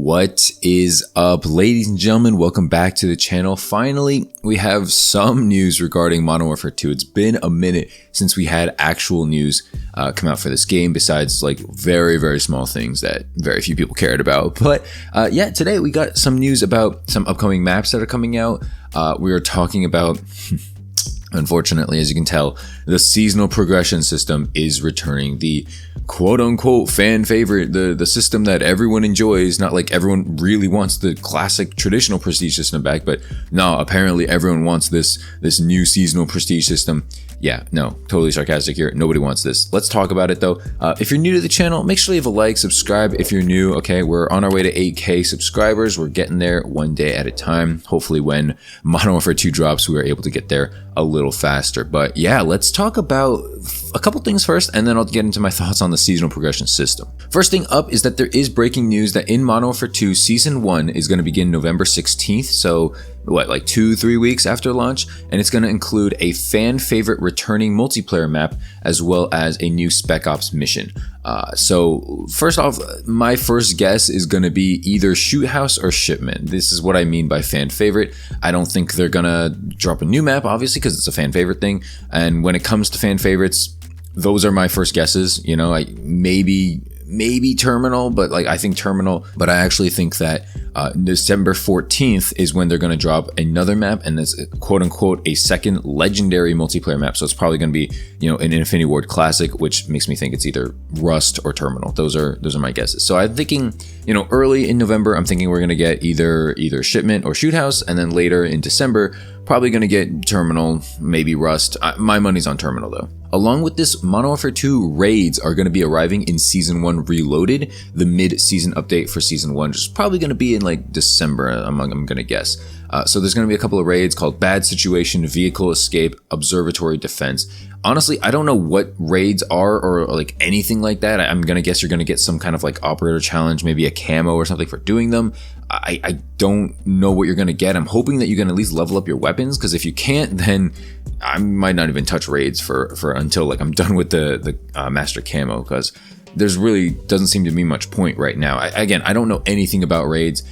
What is up, ladies and gentlemen? Welcome back to the channel. Finally, we have some news regarding Modern Warfare 2. It's been a minute since we had actual news come out for this game, besides like very, very small things that very few people cared about. But yeah, today we got some news about some upcoming maps that are coming out. We are talking about... Unfortunately, as you can tell, the seasonal progression system is returning. The quote-unquote fan favorite, the system that everyone enjoys. Not like everyone really wants the classic traditional prestige system back, but no, apparently everyone wants this new seasonal prestige system. Yeah, no, totally sarcastic here. Nobody wants this. Let's talk about it though. If you're new to the channel, make sure you leave a like, subscribe if you're new. Okay, we're on our way to 8K subscribers. We're getting there one day at a time. Hopefully when Modern Warfare 2 drops, we are able to get there a little faster. But yeah, let's talk about a couple things first, and then I'll get into my thoughts on the seasonal progression system. First thing up is that there is breaking news that in Modern Warfare 2 Season 1 is going to begin November 16th. So what, like 2-3 weeks after launch, and it's going to include a fan favorite returning multiplayer map as well as a new Spec Ops mission. So first off, my first guess is going to be either Shoot House or Shipment. This is what I mean by fan favorite. I don't think they're going to drop a new map, obviously, because it's a fan favorite thing. And when it comes to fan favorites, those are my first guesses. You know, maybe Terminal, but like I think Terminal, but I actually think that December 14th is when they're going to drop another map, and it's quote unquote a second legendary multiplayer map. So it's probably going to be, you know, an Infinity Ward Classic, which makes me think it's either Rust or Terminal. Those are my guesses. So I'm thinking, you know, early in November, I'm thinking we're going to get either Shipment or Shoot House, and then later in December, probably going to get Terminal, maybe Rust. My money's on Terminal though. Along with this, Modern Warfare 2 raids are going to be arriving in Season 1 Reloaded, the mid-season update for Season 1, which is probably going to be in like December, I'm going to guess. So there's going to be a couple of raids called Bad Situation, Vehicle Escape, Observatory Defense. Honestly, I don't know what raids are or like anything like that. I'm going to guess you're going to get some kind of like operator challenge, maybe a camo or something for doing them. I don't know what you're going to get. I'm hoping that you can at least level up your weapons, because if you can't, then I might not even touch raids for until like I'm done with the master camo, because there's really doesn't seem to be much point right now. Again, I don't know anything about raids.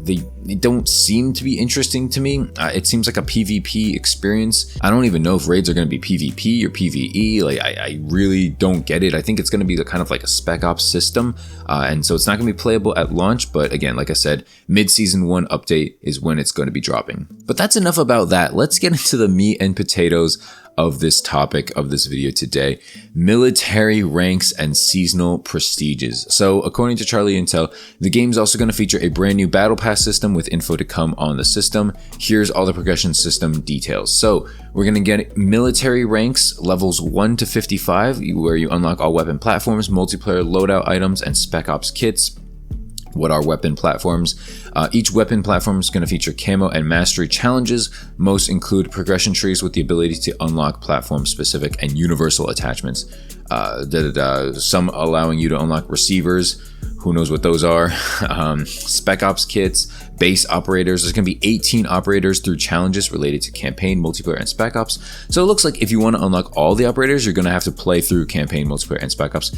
They don't seem to be interesting to me. It seems like a PvP experience. I don't even know if raids are going to be PvP or PvE. Like I really don't get it. I think it's going to be the kind of like a Spec Ops system, and so it's not going to be playable at launch. But again, like I said, mid-season 1 update is when it's going to be dropping. But that's enough about that. Let's get into the meat and potatoes of this topic of this video today: military ranks and seasonal prestiges. So according to Charlie Intel, the game is also going to feature a brand new battle pass system with info to come on the system. Here's all the progression system details. So we're going to get military ranks levels 1 to 55, where you unlock all weapon platforms, multiplayer loadout items, and Spec Ops kits. What are weapon platforms? Each weapon platform is going to feature camo and mastery challenges. Most include progression trees with the ability to unlock platform-specific and universal attachments. Some allowing you to unlock receivers. Who knows what those are? Spec Ops kits, base operators. There's going to be 18 operators through challenges related to campaign, multiplayer, and Spec Ops. So it looks like if you want to unlock all the operators, you're going to have to play through campaign, multiplayer, and Spec Ops.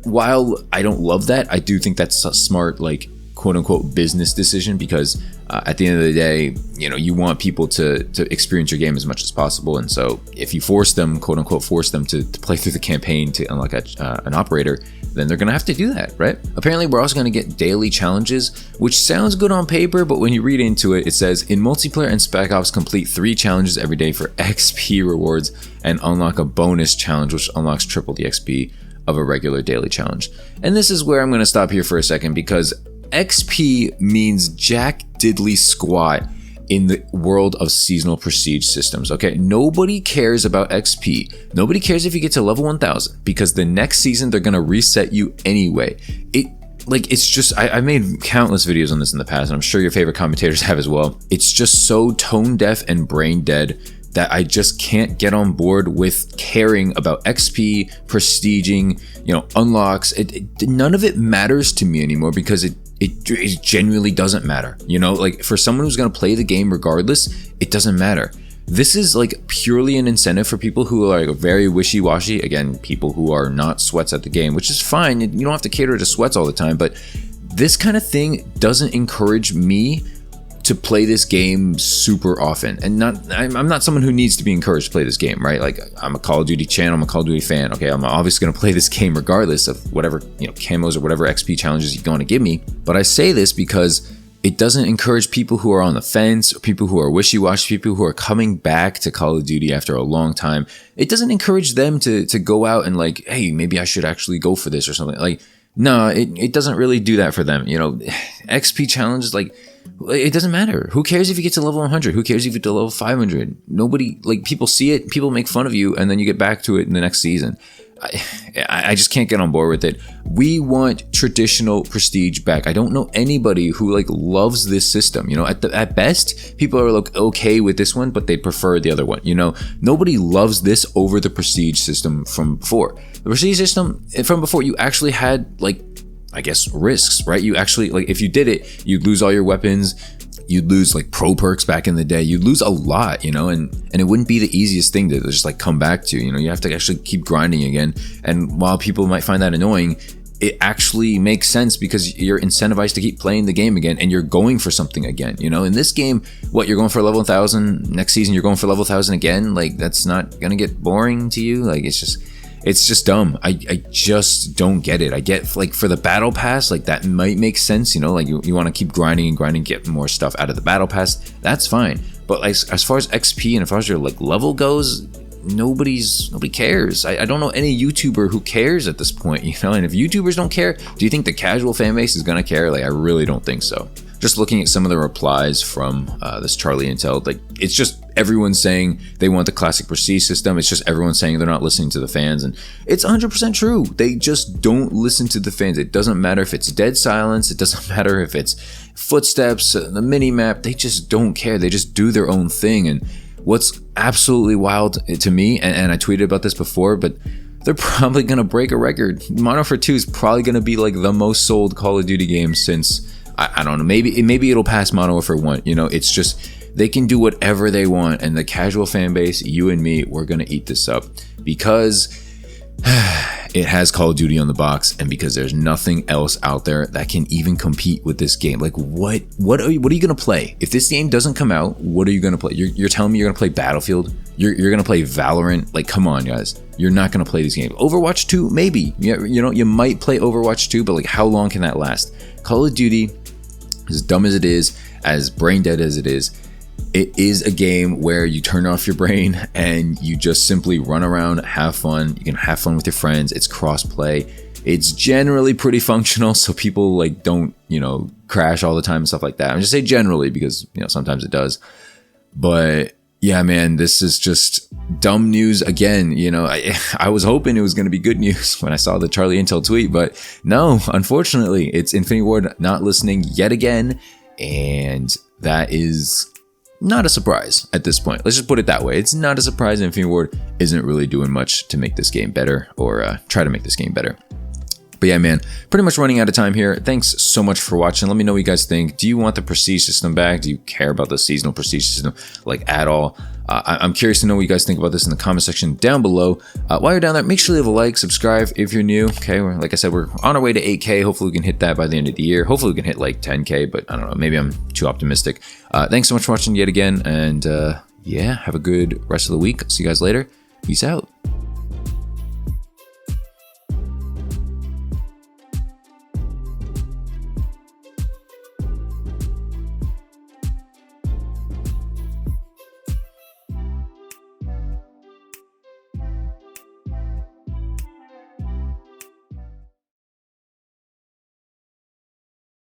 While I don't love that, I do think that's a smart, like, quote-unquote business decision, because at the end of the day, you know, you want people to experience your game as much as possible. And so if you force them, quote-unquote force them to play through the campaign to unlock an operator, then they're going to have to do that, right? Apparently, we're also going to get daily challenges, which sounds good on paper, but when you read into it, it says, in multiplayer and Spec Ops, complete 3 challenges every day for XP rewards and unlock a bonus challenge, which unlocks triple the XP of a regular daily challenge. And this is where I'm going to stop here for a second, because XP means jack diddly squat in the world of seasonal prestige systems. Okay, nobody cares about XP. Nobody cares if you get to level 1000, because the next season they're going to reset you anyway. It's just, I've made countless videos on this in the past, and I'm sure your favorite commentators have as well. It's just so tone deaf and brain dead that I just can't get on board with caring about XP, prestiging, you know, unlocks. None of it matters to me anymore, because it genuinely doesn't matter. You know, like for someone who's going to play the game regardless, it doesn't matter. This is like purely an incentive for people who are like very wishy-washy. Again, people who are not sweats at the game, which is fine. You don't have to cater to sweats all the time, but this kind of thing doesn't encourage me to play this game super often. And I'm not someone who needs to be encouraged to play this game, right? Like, I'm a Call of Duty channel, I'm a Call of Duty fan. Okay, I'm obviously going to play this game regardless of whatever, camos or whatever XP challenges you're going to give me. But I say this because it doesn't encourage people who are on the fence, or people who are wishy-washy, people who are coming back to Call of Duty after a long time. It doesn't encourage them to go out and like, hey, maybe I should actually go for this or something. Like, no, it doesn't really do that for them. XP challenges, like, it doesn't matter. Who cares if you get to level 100? Who cares if you get to level 500? Nobody, like, people see it, people make fun of you, and then you get back to it in the next season. I just can't get on board with it. We want traditional prestige back. I don't know anybody who like loves this system. At best, people are like okay with this one, but they prefer the other one. Nobody loves this over the prestige system from before. The prestige system from before, you actually had like, I guess, risks, right? You actually, like, if you did it, you'd lose all your weapons. You'd lose like pro perks back in the day. You'd lose a lot, and it wouldn't be the easiest thing to just like come back to. You have to actually keep grinding again. And while people might find that annoying, it actually makes sense because you're incentivized to keep playing the game again, and you're going for something again. In this game, you're going for level 1000 next season. You're going for level 1000 again. Like, that's not gonna get boring to you. Like, it's just dumb. I just don't get it. I get, like, for the battle pass, like, that might make sense, like you want to keep grinding, get more stuff out of the battle pass. That's fine. But like, as far as XP and as far as your like level goes, nobody cares. I don't know any YouTuber who cares at this point, and if YouTubers don't care, do you think the casual fan base is gonna care? Like, I really don't think so. Just looking at some of the replies from this Charlie Intel, like, it's just everyone saying they want the classic prestige system. It's just everyone saying they're not listening to the fans, and it's 100% true. They just don't listen to the fans. It doesn't matter if it's dead silence. It doesn't matter if it's footsteps, the mini map. They just don't care. They just do their own thing. And what's absolutely wild to me, and I tweeted about this before, but they're probably gonna break a record. Modern Warfare 2 is probably gonna be like the most sold Call of Duty game since, I don't know, maybe it'll pass Modern Warfare 1. It's just, they can do whatever they want, and the casual fan base, you and me, we're gonna eat this up because it has Call of Duty on the box, and because there's nothing else out there that can even compete with this game. Like, what are you gonna play if this game doesn't come out? What are you gonna play? You're telling me you're gonna play Battlefield? You're gonna play Valorant? Like, come on, guys. You're not gonna play these games. Overwatch 2, maybe. You might play Overwatch 2, but like, how long can that last? Call of Duty, as dumb as it is, as brain dead as it is a game where you turn off your brain and you just simply run around, have fun. You can have fun with your friends. It's cross-play. It's generally pretty functional, so people like don't, crash all the time and stuff like that. I'm just saying generally because, sometimes it does. But yeah, man, this is just dumb news again. I was hoping it was going to be good news when I saw the Charlie Intel tweet, but no, unfortunately, it's Infinity Ward not listening yet again, and that is not a surprise at this point. Let's just put it that way. It's not a surprise Infinity Ward isn't really doing much to make this game better, or try to make this game better. But yeah, man, pretty much running out of time here. Thanks so much for watching. Let me know what you guys think. Do you want the prestige system back? Do you care about the seasonal prestige system like at all? I'm curious to know what you guys think about this in the comment section down below. While you're down there, make sure to leave a like, subscribe if you're new. Okay, like I said, we're on our way to 8K. Hopefully we can hit that by the end of the year. Hopefully we can hit like 10K, but I don't know, maybe I'm too optimistic. Thanks so much for watching yet again, and yeah, have a good rest of the week. See you guys later. Peace out.